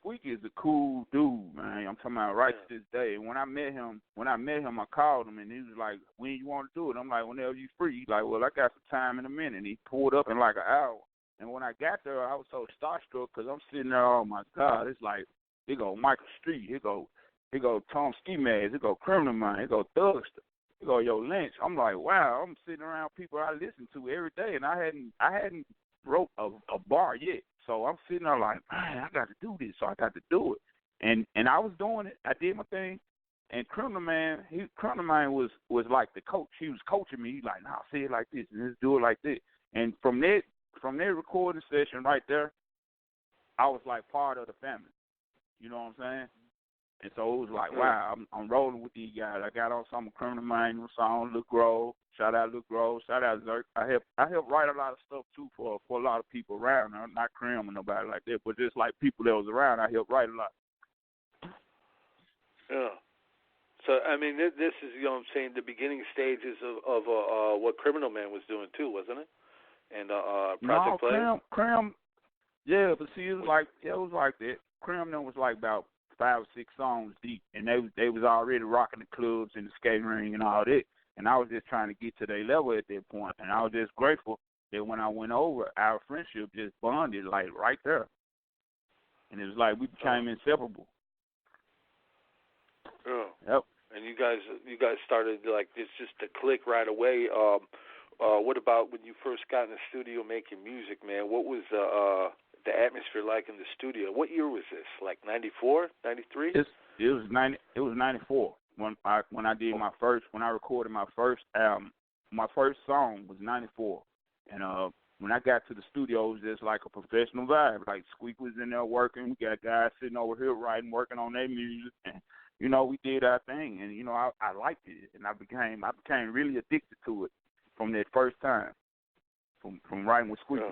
Squeaky is a cool dude, man. I'm talking about right to this day. And when I met him, I called him and he was like, "When you want to do it?" I'm like, "Whenever you free." He's like, "Well, I got some time in a minute." And he pulled up in like an hour. And when I got there, I was so starstruck because I'm sitting there. Oh my God! It's like here go Michael Street. Here go Tom Ski Mask. Here go Criminal Mind. Here go Thugster. Here go Yo Lynch. I'm like, wow. I'm sitting around people I listen to every day, and I hadn't wrote a bar yet. So I'm sitting there like, man, I got to do this. So I got to do it. And I was doing it. I did my thing. And Criminal Man was like the coach. He was coaching me. He's like, nah, say it like this and let's do it like this. And from that recording session right there, I was like part of the family. You know what I'm saying? And so it was like, wow, I'm rolling with these guys. I got on some Criminal Mind song, Lil Grove. Shout out Lil Grove. Shout out Zerk. I helped write a lot of stuff too for a lot of people around. Not Crim or nobody like that, but just like people that was around, I helped write a lot. Yeah. So I mean, this is, you know what I'm saying, the beginning stages of what Criminal Man was doing too, wasn't it? And Project Play. Crim. Yeah, but see, it was like that. Crim was like about 5 or 6 songs deep, and they was already rocking the clubs and the skating ring and all that. And I was just trying to get to their level at that point, and I was just grateful that when I went over, our friendship just bonded like right there, and it was like we became inseparable. Yeah. Yep. And you guys started like this just to click right away. What about when you first got in the studio making music, man? What was the atmosphere like in the studio? What year was this? Like 94, 93? It was 94 when I did when I recorded my first album. My first song was 94, and when I got to the studio, it was just like a professional vibe. Like Squeak was in there working. We got guys sitting over here writing, working on their music, and you know we did our thing. And you know I liked it, and I became really addicted to it from that first time from writing with Squeaky.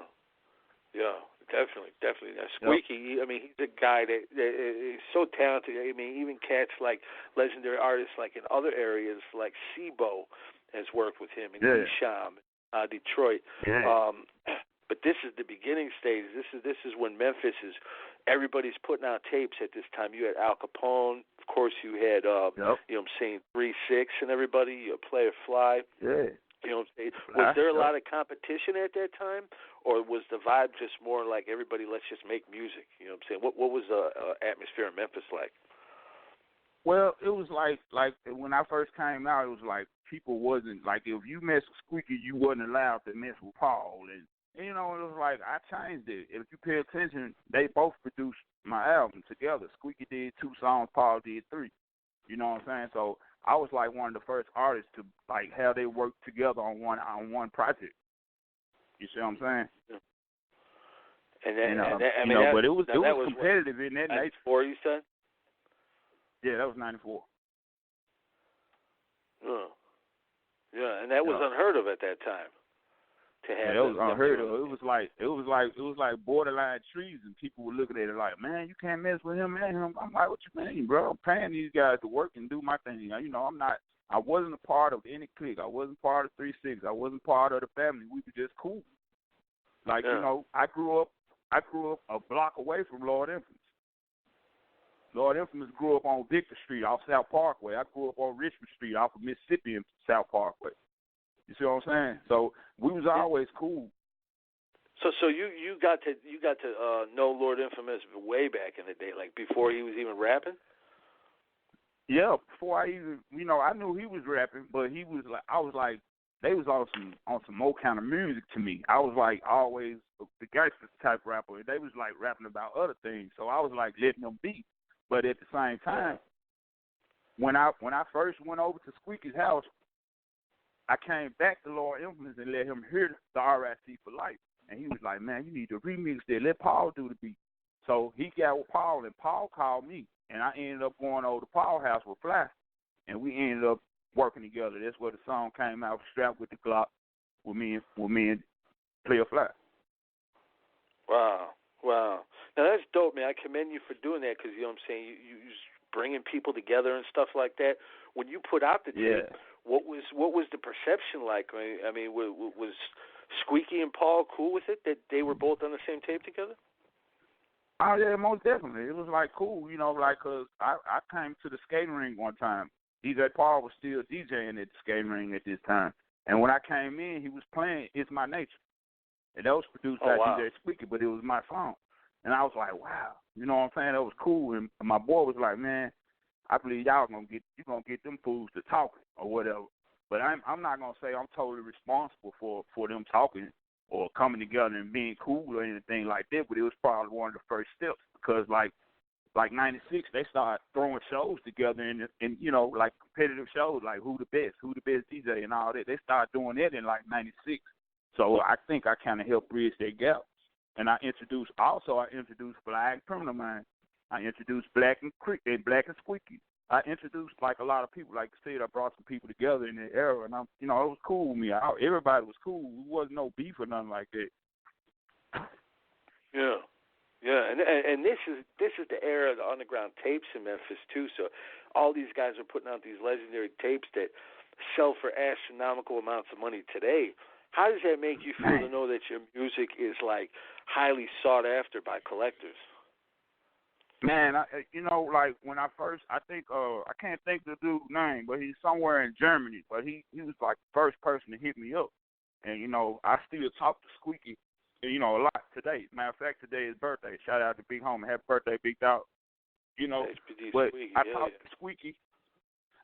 Yeah, definitely. Now, Squeaky, I mean, he's a guy that is so talented. I mean, even cats like legendary artists like in other areas like Sibo has worked with him, and Esham, Detroit. Yeah. But this is the beginning stage. This is when Memphis is. Everybody's putting out tapes at this time. You had Al Capone, of course. You had, you know, what I'm saying 3-6 and everybody. Player Fly. Yeah. You know what I'm saying? Was there a lot of competition at that time, or was the vibe just more like everybody, let's just make music? You know what I'm saying? What was the atmosphere in Memphis like? Well, it was like when I first came out, it was like people wasn't, like if you mess with Squeaky, you wasn't allowed to mess with Paul. And you know, it was like I changed it. If you pay attention, they both produced my album together. Squeaky did 2 songs, Paul did 3. You know what I'm saying? So I was like one of the first artists to like how they work together on one project. You see what I'm saying? Yeah. And but it was competitive in that nature. 94, you said? Yeah, that was 94. Yeah, and that was unheard of at that time. It was unheard of. It was like borderline treason. People were looking at it like, man, you can't mess with him, man. I'm like, what you mean, bro? I'm paying these guys to work and do my thing. You know, I wasn't a part of any clique. I wasn't part of 3-6. I wasn't part of the family. We were just cool. Like, you know, I grew up a block away from Lord Infamous. Lord Infamous grew up on Victor Street off South Parkway. I grew up on Richmond Street off of Mississippi and South Parkway. You see what I'm saying? So we was always cool. So you got to know Lord Infamous way back in the day, like before he was even rapping? Yeah, before I even, you know, I knew he was rapping, but he was like, I was like, they was on some more kind of music to me. I was like always the gangster type rapper, and they was like rapping about other things. So I was like letting them be. But at the same time, when I first went over to Squeaky's house, I came back to Lord Infamous and let him hear the RIC for life. And he was like, man, you need to remix that. Let Paul do the beat. So he got with Paul, and Paul called me. And I ended up going over to Paul's house with Fly. And we ended up working together. That's where the song came out, Strapped with the Glock, with me and Player Fly. Wow. Now, that's dope, man. I commend you for doing that because, you know what I'm saying, you bringing people together and stuff like that. When you put out the tape, what was the perception like? I mean, was Squeaky and Paul cool with it, that they were both on the same tape together? Oh yeah, most definitely. It was like cool, you know, like 'cause I came to the skating ring one time. DJ Paul was still DJing at the skating ring at this time, and when I came in, he was playing "It's My Nature," and that was produced by wow. DJ Squeeky, but it was my song, and I was like, wow, you know what I'm saying? That was cool, and my boy was like, man, I believe you gonna get them fools to talking or whatever. But I'm not gonna say I'm totally responsible for them talking or coming together and being cool or anything like that. But it was probably one of the first steps because like '96 they started throwing shows together and you know like competitive shows like who the best DJ and all that. They started doing that in like '96. So I think I kind of helped bridge that gap. And I introduced Flag Criminal Mind. I introduced Black and Squeaky. I introduced like a lot of people. Like I said, I brought some people together in that era, and it was cool with me. Everybody was cool. There wasn't no beef or nothing like that. Yeah, yeah, and this is the era of the underground tapes in Memphis too. So all these guys are putting out these legendary tapes that sell for astronomical amounts of money today. How does that make you feel to know that your music is like highly sought after by collectors? Man, like when I first, I think I can't think of the dude's name, but he's somewhere in Germany. But he was like the first person to hit me up, and I still talk to Squeaky, a lot today. Matter of fact, today is his birthday. Shout out to Big Homie, happy birthday, Big Dog. But Squeaky, I talked to Squeaky.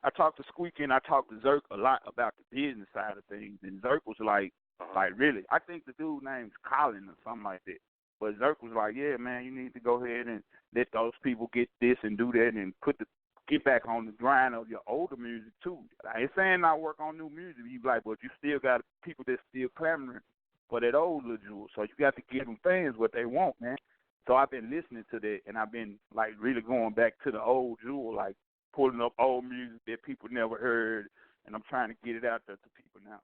I talked to Squeaky and I talked to Zerk a lot about the business side of things, and Zerk was like really, I think the dude's name's Colin or something like that. But Zerk was like, yeah, man, you need to go ahead and let those people get this and do that and get back on the grind of your older music too. I ain't saying not work on new music, you like, but you still got people that still clamoring for that old Lil Jyule. So you got to give them fans what they want, man. So I've been listening to that, and I've been like really going back to the old Jyule, like pulling up old music that people never heard, and I'm trying to get it out there to people now.